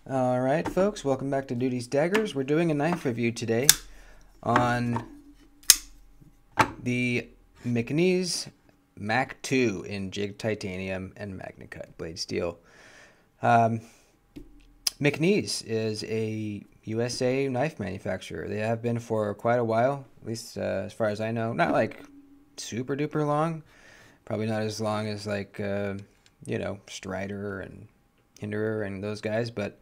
Alright folks, welcome back to Duty's Daggers. We're doing a knife review today on the McNees Mac 2 in Jig Titanium and MagnaCut blade steel. McNees is a USA knife manufacturer. They have been for quite a while, at least as far as I know. Not like super duper long, probably not as long as like, Strider and Hinderer and those guys, but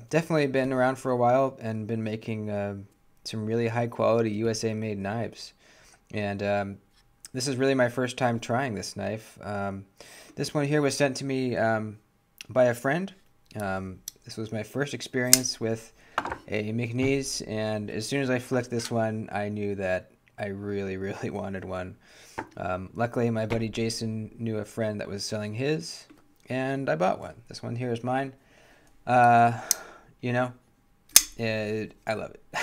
definitely been around for a while and been making some really high quality USA made knives. And this is really my first time trying this knife. This one here was sent to me by a friend. This was my first experience with a McNees, and as soon as I flicked this one, I knew that I really, really wanted one. Luckily, my buddy Jason knew a friend that was selling his, and I bought one. This one here is mine. I love it.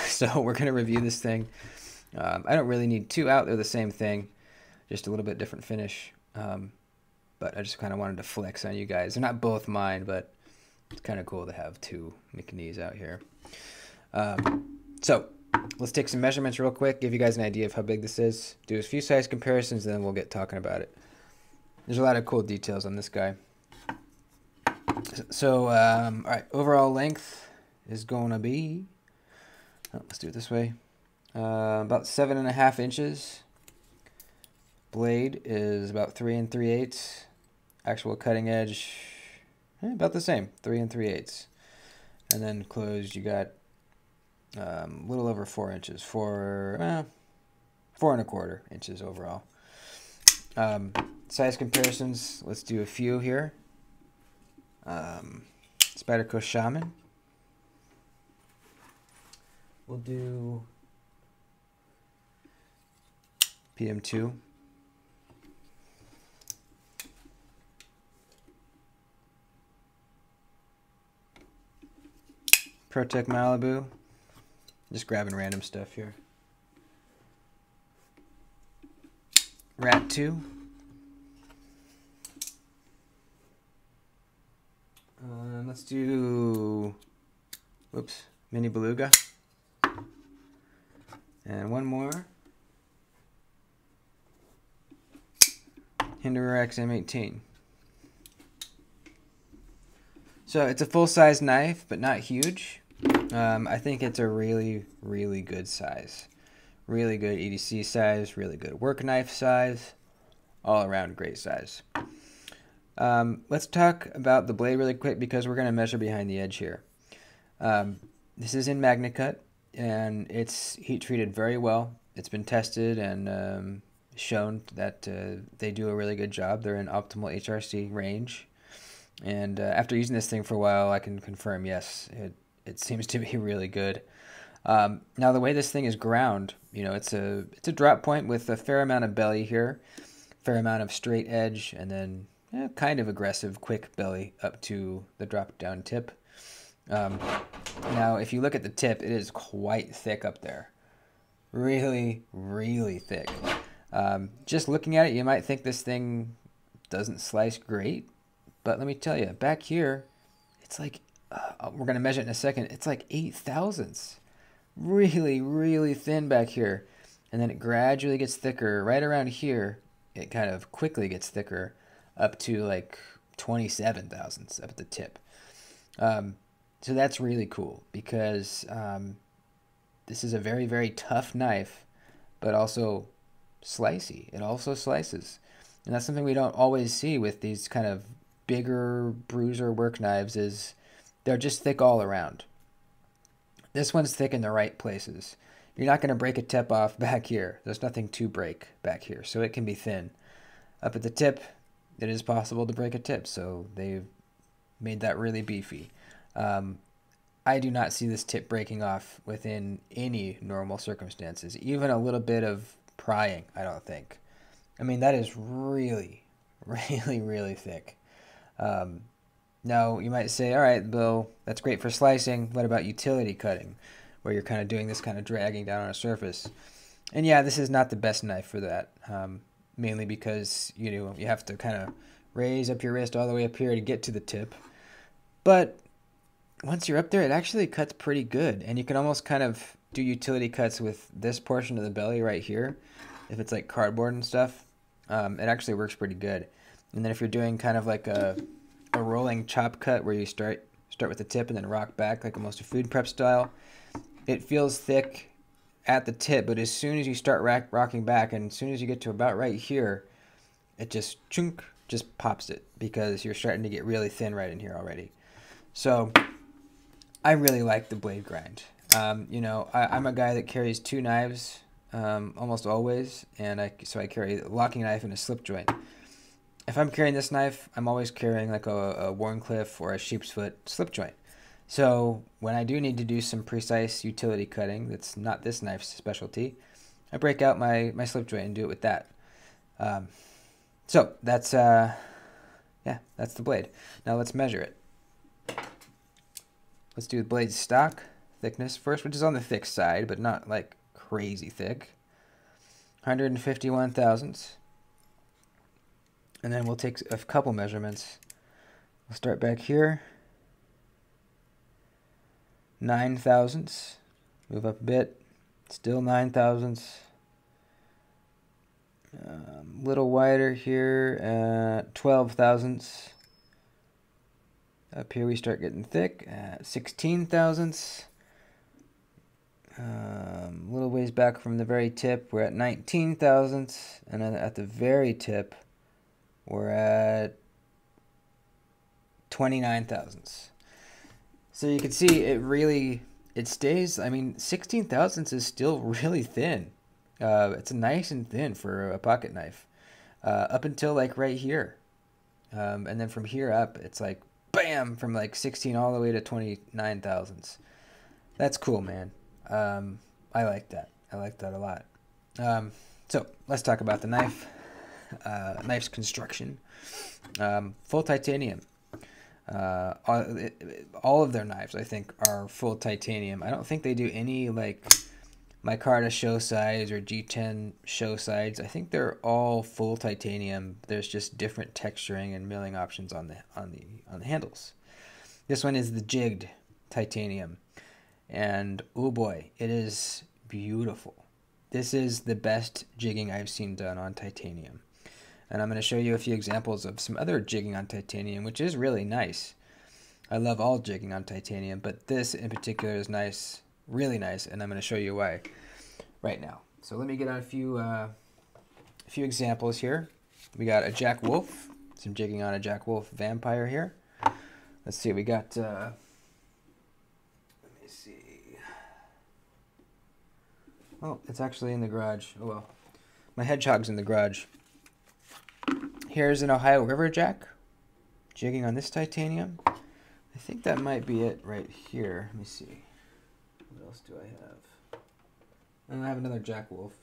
So we're going to review this thing. I don't really need two out. They're the same thing, just a little bit different finish. But I just kind of wanted to flex on you guys. They're not both mine, but it's kind of cool to have two McNees out here. So let's take some measurements real quick, give you guys an idea of how big this is, do a few size comparisons, and then we'll get talking about it. There's a lot of cool details on this guy. So, all right, overall length is going to be, let's do it this way, about 7.5 inches. Blade is about 3 3/8. Actual cutting edge, about the same, 3 3/8. And then closed, you got a little over 4 inches, 4.25 inches overall. Size comparisons, let's do a few here. Spyderco Shaman. We'll do PM2. Protec Malibu. Just grabbing random stuff here. Rat 2. Let's do, Mini Beluga. And one more. Hinderer XM18. So it's a full-size knife, but not huge. I think it's a really, really good size. Really good EDC size, really good work knife size. All around great size. Let's talk about the blade really quick because we're going to measure behind the edge here. This is in MagnaCut, and it's heat treated very well. It's been tested and shown that they do a really good job. They're in optimal HRC range. And after using this thing for a while, I can confirm, yes, it seems to be really good. Now, the way this thing is ground, it's a drop point with a fair amount of belly here, fair amount of straight edge, and then kind of aggressive, quick belly up to the drop-down tip. Now, if you look at the tip, it is quite thick up there. Really, really thick. Just looking at it, you might think this thing doesn't slice great, but let me tell you, back here, it's like, we're going to measure it in a second, it's like 8 thousandths. Really, really thin back here. And then it gradually gets thicker. Right around here, it kind of quickly gets thicker up to like 27 thousandths up at the tip. So that's really cool because this is a very, very tough knife, but also slicey. It also slices. And that's something we don't always see with these kind of bigger bruiser work knives, is they're just thick all around. This one's thick in the right places. You're not going to break a tip off back here. There's nothing to break back here, so it can be thin. Up at the tip, it is possible to break a tip, so they've made that really beefy. I do not see this tip breaking off within any normal circumstances, even a little bit of prying, I don't think. I mean, that is really, really, really thick. Now, you might say, all right, Bill, that's great for slicing. What about utility cutting, where you're kind of doing this kind of dragging down on a surface? And yeah, this is not the best knife for that, mainly because, you have to kind of raise up your wrist all the way up here to get to the tip. But once you're up there, it actually cuts pretty good. And you can almost kind of do utility cuts with this portion of the belly right here. If it's like cardboard and stuff, it actually works pretty good. And then if you're doing kind of like a rolling chop cut where you start with the tip and then rock back like almost a food prep style, it feels thick at the tip, but as soon as you start rocking back and as soon as you get to about right here, it just chunk, just pops it because you're starting to get really thin right in here already. So I really like the blade grind. You know, I'm a guy that carries two knives almost always, and so I carry a locking knife and a slip joint. If I'm carrying this knife, I'm always carrying like a Warncliffe or a sheep's foot slip joint. So when I do need to do some precise utility cutting that's not this knife's specialty, I break out my slip joint and do it with that. So that's yeah, that's the blade. Now let's measure it. Let's do the blade stock thickness first, which is on the thick side, but not like crazy thick. 151 thousandths. And then we'll take a couple measurements. We'll start back here. 9 thousandths. Move up a bit. Still 9 thousandths. Little wider here at 12 thousandths. Up here we start getting thick at 16 thousandths. Little ways back from the very tip, we're at 19 thousandths. And then at the very tip, we're at 29 thousandths. So you can see it stays, I mean, 16 thousandths is still really thin. It's nice and thin for a pocket knife. Up until like right here. And then from here up, it's like, bam, from like 16 all the way to 29 thousandths. That's cool, man. I like that. I like that a lot. So let's talk about the knife. Knife's construction. Full titanium. All of their knives, I think, are full titanium. I don't think they do any like micarta show sides or G10 show sides. I think they're all full titanium. There's just different texturing and milling options on the handles. This one is the jigged titanium, and oh boy, it is beautiful. This is the best jigging I've seen done on titanium. And I'm going to show you a few examples of some other jigging on titanium, which is really nice. I love all jigging on titanium, but this in particular is nice, really nice, and I'm going to show you why right now. So let me get on a few examples here. We got a Jack Wolf, some jigging on a Jack Wolf Vampire here. Let's see, we got, let me see. Oh, it's actually in the garage. Oh well, my hedgehog's in the garage. Here's an Ohio Riverjack, jigging on this titanium. I think that might be it right here. Let me see. What else do I have? And I have another Jack Wolf.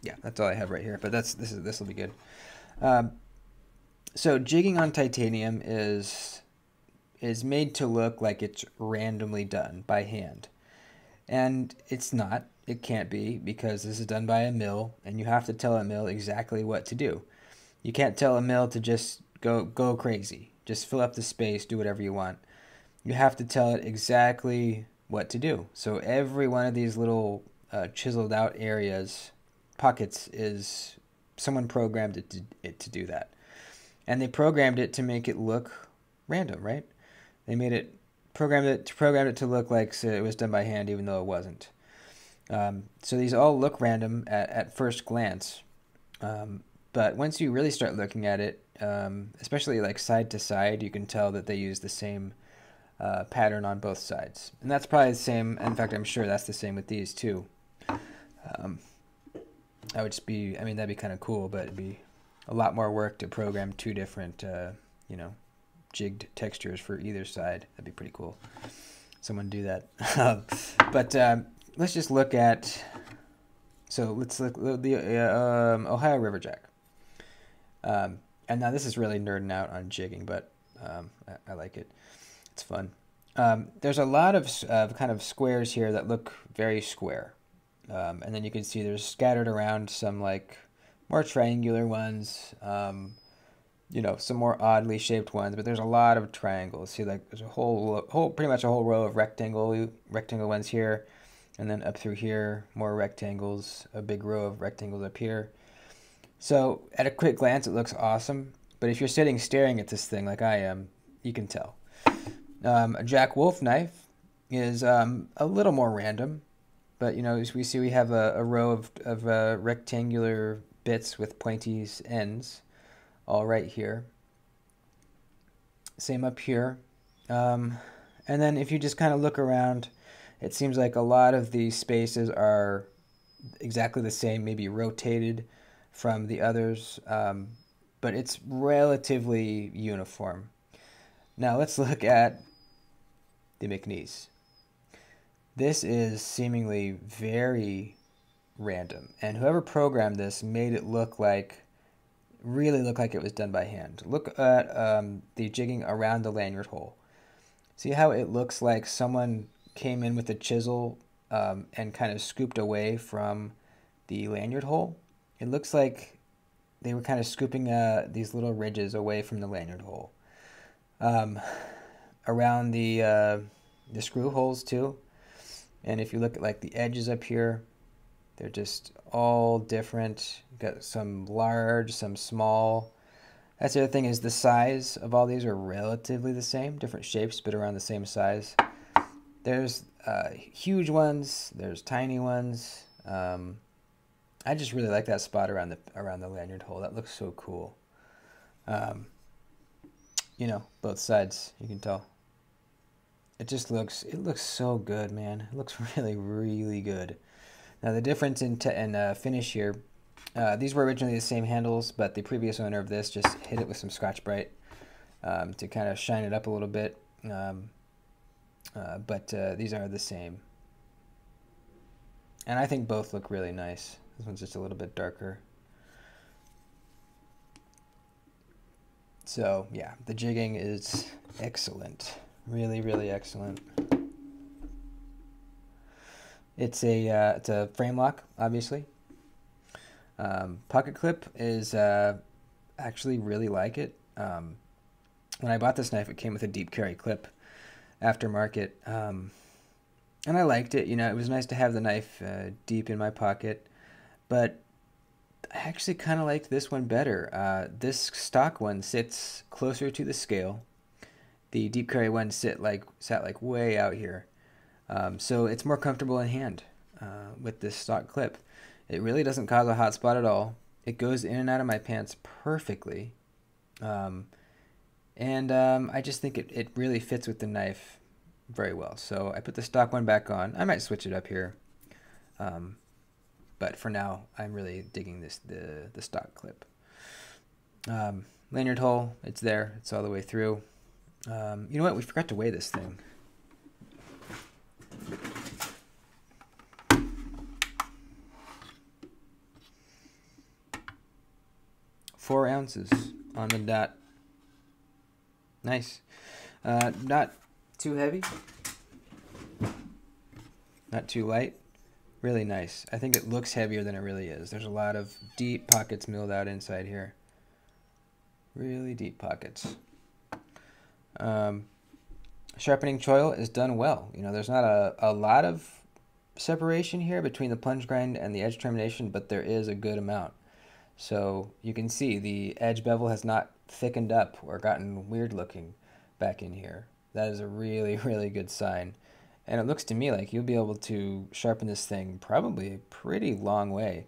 Yeah, that's all I have right here. But this will be good. So jigging on titanium is made to look like it's randomly done by hand. And it's not. It can't be, because this is done by a mill, and you have to tell a mill exactly what to do. You can't tell a mill to just go crazy. Just fill up the space, do whatever you want. You have to tell it exactly what to do. So every one of these little chiseled out areas, pockets, is someone programmed it to do that. And they programmed it to make it look random, right? They made it programmed it to look like it was done by hand, even though it wasn't. So these all look random at first glance, but once you really start looking at it, especially like side to side, you can tell that they use the same pattern on both sides, and that's probably the same. In fact, I'm sure that's the same with these too. I would just be, I mean, that'd be kind of cool, but it'd be a lot more work to program two different, you know, jigged textures for either side. That'd be pretty cool. Someone do that. But let's just look at, so let's look at the Ohio Riverjack. And now this is really nerding out on jigging, but I like it. It's fun. There's a lot of kind of squares here that look very square. And then you can see there's scattered around some like more triangular ones, you know, some more oddly shaped ones, but there's a lot of triangles. See, like there's a pretty much a whole row of rectangle ones here, and then up through here, more rectangles, a big row of rectangles up here. So at a quick glance, it looks awesome, but if you're sitting staring at this thing like I am, you can tell. A Jack Wolf knife is a little more random, but you know, as we see, we have a row of rectangular bits with pointy ends, all right here. Same up here. And then if you just kind of look around, it seems like a lot of these spaces are exactly the same, maybe rotated from the others, but it's relatively uniform. Now let's look at the McNees. This is seemingly very random, and whoever programmed this made it really look like it was done by hand. Look at the jigging around the lanyard hole. See how it looks like someone came in with a chisel and kind of scooped away from the lanyard hole? It looks like they were kind of scooping these little ridges away from the lanyard hole. Around the screw holes too. And if you look at like the edges up here, they're just all different. You've got some large, some small. That's the other thing, is the size of all these are relatively the same, different shapes, but around the same size. There's huge ones, there's tiny ones. I just really like that spot around the lanyard hole. That looks so cool. You know, both sides, you can tell. It looks so good, man. It looks really, really good. Now the difference in finish here, these were originally the same handles, but the previous owner of this just hit it with some Scotch-Brite to kind of shine it up a little bit. But these are the same. And I think both look really nice. This one's just a little bit darker. So yeah, the jigging is excellent. Really, really excellent. It's a frame lock, obviously. Pocket clip is actually really like it. When I bought this knife, it came with a deep carry clip, aftermarket, and I liked it. You know, it was nice to have the knife deep in my pocket, but I actually kind of liked this one better. This stock one sits closer to the scale. The deep carry one sat like way out here. So it's more comfortable in hand with this stock clip. It really doesn't cause a hot spot at all. It goes in and out of my pants perfectly. I just think it really fits with the knife very well. So I put the stock one back on. I might switch it up here. But for now, I'm really digging the stock clip. Lanyard hole, it's there. It's all the way through. You know what? We forgot to weigh this thing. Four ounces on the dot. Nice. Not too heavy. Not too light. Really nice. I think it looks heavier than it really is. There's a lot of deep pockets milled out inside here. Really deep pockets. Sharpening choil is done well. You know, there's not a lot of separation here between the plunge grind and the edge termination, but there is a good amount. So you can see the edge bevel has not thickened up or gotten weird looking back in here. That is a really, really good sign. And it looks to me like you'll be able to sharpen this thing probably a pretty long way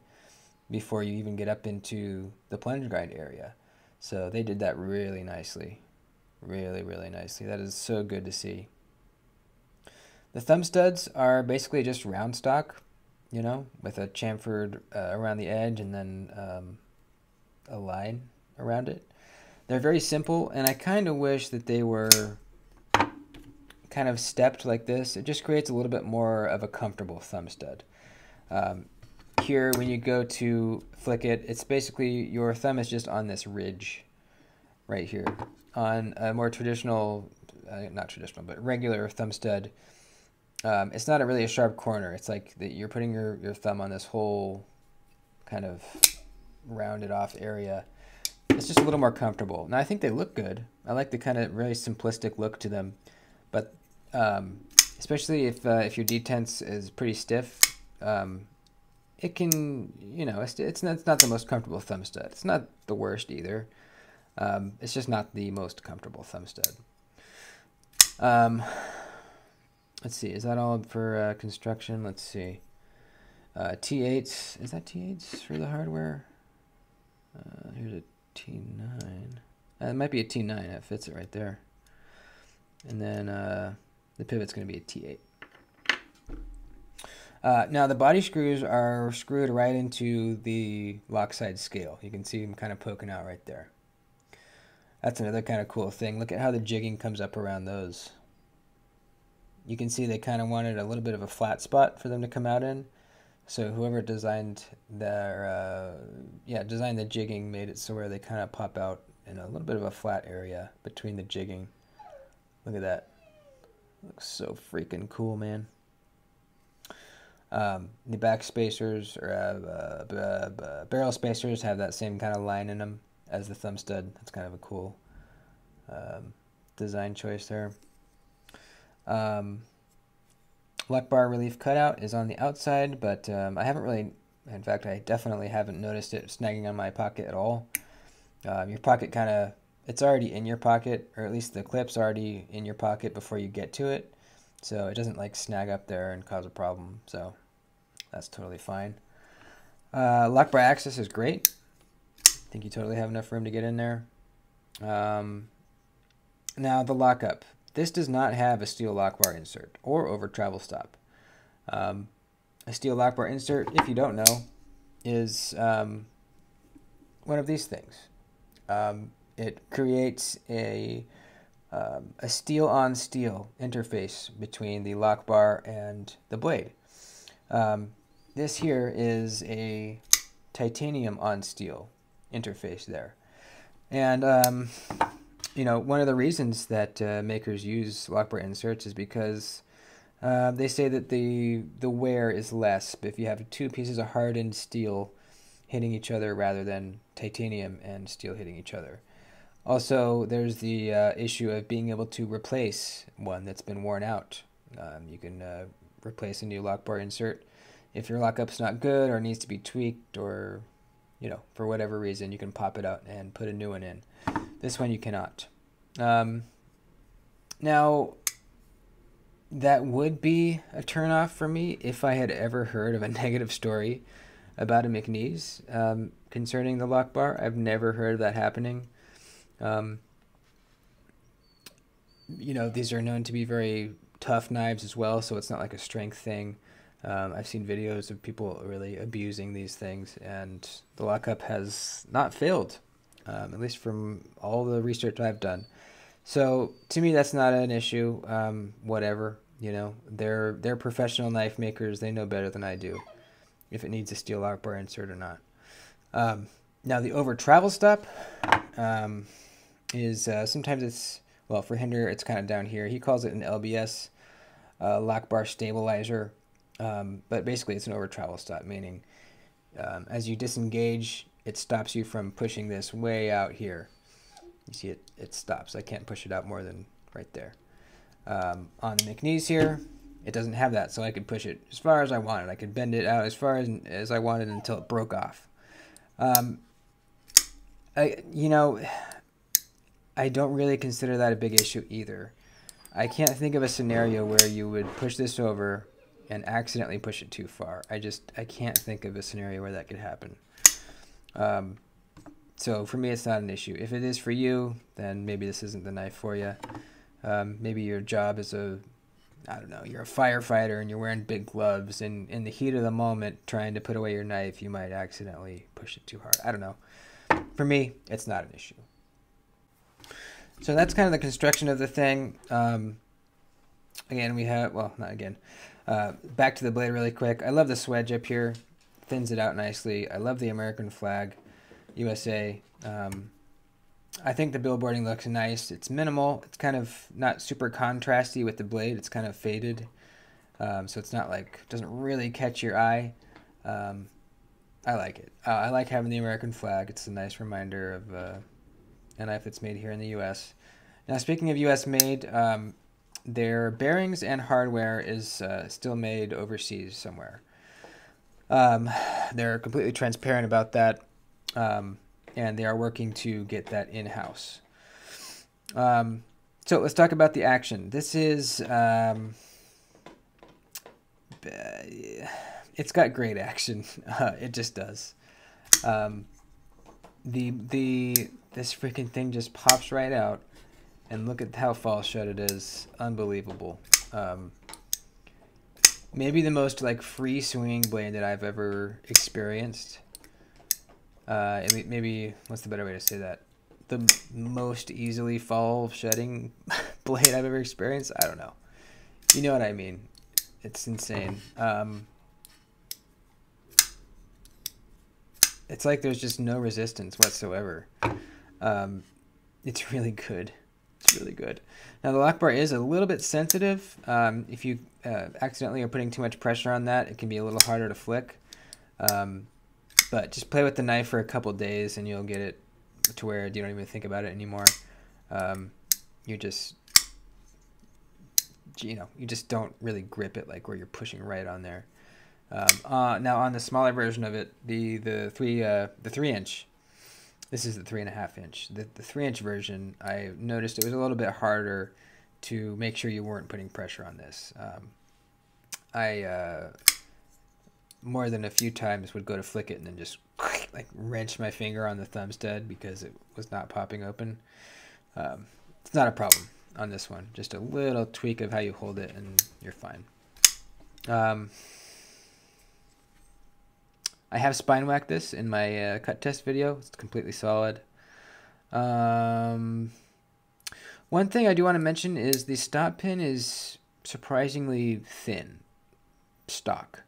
before you even get up into the plunge grind area. So they did that really nicely. Really, really nicely. That is so good to see. The thumb studs are basically just round stock, you know, with a chamfered around the edge and then a line around it. They're very simple, and I kind of wish that they were kind of stepped like this. It just creates a little bit more of a comfortable thumb stud. Here, when you go to flick it, it's basically your thumb is just on this ridge right here. On a more traditional, not traditional, but regular thumb stud, it's not really a sharp corner. It's like you're putting your thumb on this whole kind of rounded off area. It's just a little more comfortable. Now I think they look good. I like the kind of really simplistic look to them, but especially if your detents is pretty stiff, it can, you know, it's not the most comfortable thumb stud. It's not the worst either. It's just not the most comfortable thumb stud. Let's see, is that all for construction? Let's see. T8s, is that T8s for the hardware? Here's a T9. It might be a T9, that fits it right there. And then the pivot's going to be a T8. Now the body screws are screwed right into the lock side scale. You can see them kind of poking out right there. That's another kind of cool thing. Look at how the jigging comes up around those. You can see they kind of wanted a little bit of a flat spot for them to come out in. So whoever designed their, designed the jigging made it so where they kind of pop out in a little bit of a flat area between the jigging. Look at that. Looks so freaking cool, man. The back spacers or barrel spacers have that same kind of line in them as the thumb stud. That's kind of a cool design choice there. Lock bar relief cutout is on the outside, but I haven't really, in fact, I definitely haven't noticed it snagging on my pocket at all. Your pocket kind of, it's already in your pocket, or at least the clip's already in your pocket before you get to it, so it doesn't like snag up there and cause a problem, so that's totally fine. Lock bar access is great. I think you totally have enough room to get in there. Now the lockup. This does not have a steel lock bar insert or over travel stop. A steel lock bar insert, if you don't know, is one of these things. It creates a steel on steel interface between the lock bar and the blade. This here is a titanium on steel interface there. And you know, one of the reasons that makers use lock bar inserts is because they say that the wear is less if you have two pieces of hardened steel hitting each other rather than titanium and steel hitting each other. Also, there's the issue of being able to replace one that's been worn out. You can replace a new lock bar insert. If your lockup's not good or needs to be tweaked or, you know, for whatever reason, you can pop it out and put a new one in. This one you cannot. Now, that would be a turnoff for me if I had ever heard of a negative story about a McNees concerning the lock bar. I've never heard of that happening. You know, these are known to be very tough knives as well, so it's not like a strength thing. I've seen videos of people really abusing these things, and the lockup has not failed, at least from all the research I've done. So to me, that's not an issue. Whatever, you know, they're professional knife makers. They know better than I do if it needs a steel lock bar insert or not. Now the over travel stop is sometimes it's, well, for Hinder it's kind of down here. He calls it an LBS, lock bar stabilizer. But basically it's an over travel stop, meaning as you disengage, it stops you from pushing this way out here. You see it stops. I can't push it out more than right there. On the McNees here, it doesn't have that, so I could push it as far as I wanted. I could bend it out as far as I wanted until it broke off. You know, I don't really consider that a big issue either. I can't think of a scenario where you would push this over and accidentally push it too far. I can't think of a scenario where that could happen. So for me, it's not an issue. If it is for you, then maybe this isn't the knife for you. Maybe your job is I don't know, you're a firefighter and you're wearing big gloves, and in the heat of the moment trying to put away your knife, you might accidentally push it too hard. I don't know. For me, it's not an issue. So that's kind of the construction of the thing. Again, we have, well, not again. Back to the blade really quick. I love the swedge up here. Thins it out nicely. I love the American flag, USA. I think the billboarding looks nice. It's minimal. It's kind of not super contrasty with the blade. It's kind of faded. So it's not like, doesn't really catch your eye. I like it. I like having the American flag. It's a nice reminder of a knife that's made here in the U.S. Now, speaking of U.S. made, their bearings and hardware is still made overseas somewhere. They're completely transparent about that, and they are working to get that in-house. So let's talk about the action. This is, it's got great action. It just does. This freaking thing just pops right out, and look at how fall shut it is. Unbelievable. Maybe the most like free swinging blade that I've ever experienced. Maybe, what's the better way to say that? The most easily fall shutting blade I've ever experienced. I don't know. You know what I mean? It's insane. It's like there's just no resistance whatsoever. It's really good. It's really good. Now the lock bar is a little bit sensitive. If you accidentally are putting too much pressure on that, it can be a little harder to flick. But just play with the knife for a couple days and you'll get it to where you don't even think about it anymore. You just don't really grip it like where you're pushing right on there. Now on the smaller version of it, the 3-inch. This is the 3.5-inch. The 3-inch version, I noticed it was a little bit harder to make sure you weren't putting pressure on this. I more than a few times would go to flick it and then just like wrench my finger on the thumb stud because it was not popping open. It's not a problem on this one. Just a little tweak of how you hold it and you're fine. I have spine whacked this in my cut test video. It's completely solid. One thing I do want to mention is the stop pin is surprisingly thin stock.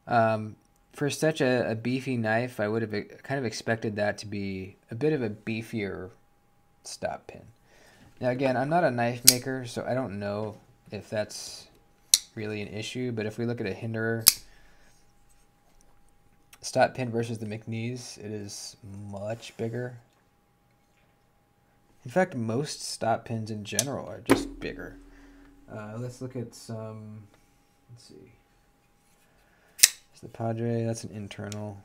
For such a beefy knife, I would have kind of expected that to be a bit of a beefier stop pin. Now again, I'm not a knife maker, so I don't know if that's really an issue, but if we look at a Hinderer stop pin versus the McNees, it is much bigger. In fact, most stop pins in general are just bigger. Let's look at some, let's see. It's the Padre, that's an internal.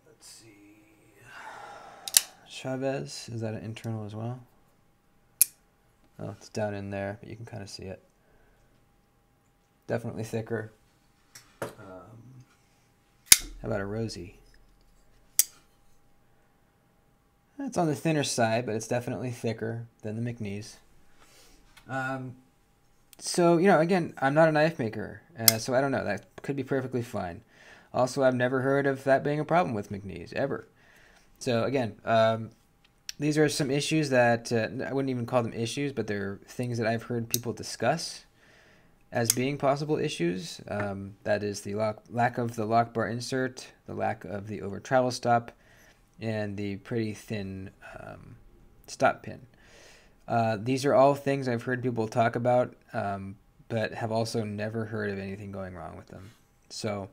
Let's see. Chavez, is that an internal as well? Oh, it's down in there, but you can kind of see it. Definitely thicker. How about a Rosie? It's on the thinner side, but it's definitely thicker than the McNees. So, again, I'm not a knife maker, so I don't know. That could be perfectly fine. Also, I've never heard of that being a problem with McNees, ever. So, again, these are some issues that I wouldn't even call them issues, but they're things that I've heard people discuss as being possible issues. That is the lack of the lock bar insert, the lack of the over travel stop, and the pretty thin stop pin. These are all things I've heard people talk about, but have also never heard of anything going wrong with them. So,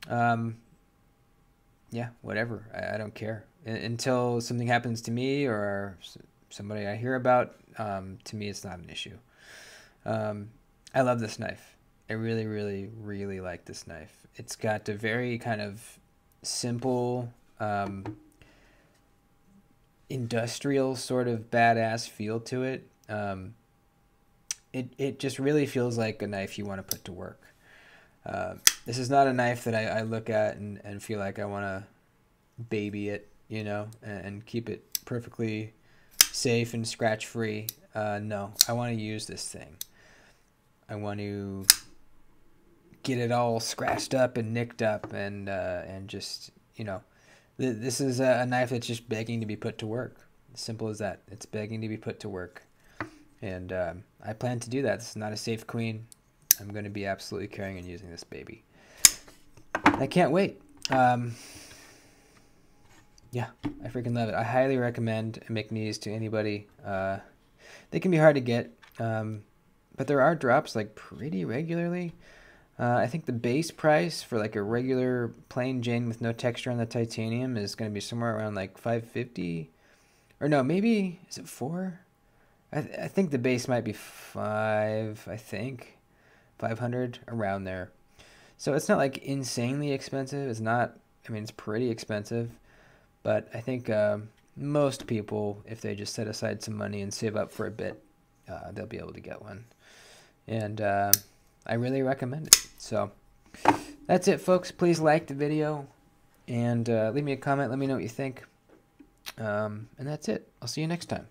yeah, whatever. I don't care. Until something happens to me or somebody I hear about, to me it's not an issue. I love this knife. I really, really, really like this knife. It's got a very kind of simple, industrial sort of badass feel to it. It just really feels like a knife you want to put to work. This is not a knife that I look at and feel like I want to baby it, and keep it perfectly safe and scratch free. No, I want to use this thing. I want to get it all scratched up and nicked up and just, this is a knife that's just begging to be put to work. Simple as that. It's begging to be put to work. And I plan to do that. This is not a safe queen. I'm going to be absolutely carrying and using this baby. I can't wait. Yeah, I freaking love it. I highly recommend McNees to anybody. They can be hard to get, but there are drops like pretty regularly. I think the base price for like a regular plain Jane with no texture on the titanium is going to be somewhere around like 550, or no, maybe is it 4? I think the base might be 5. I think 500 around there. So it's not like insanely expensive. It's not. I mean, it's pretty expensive, but I think most people, if they just set aside some money and save up for a bit, they'll be able to get one. And I really recommend it. So that's it, folks. Please like the video and leave me a comment. Let me know what you think. And that's it. I'll see you next time.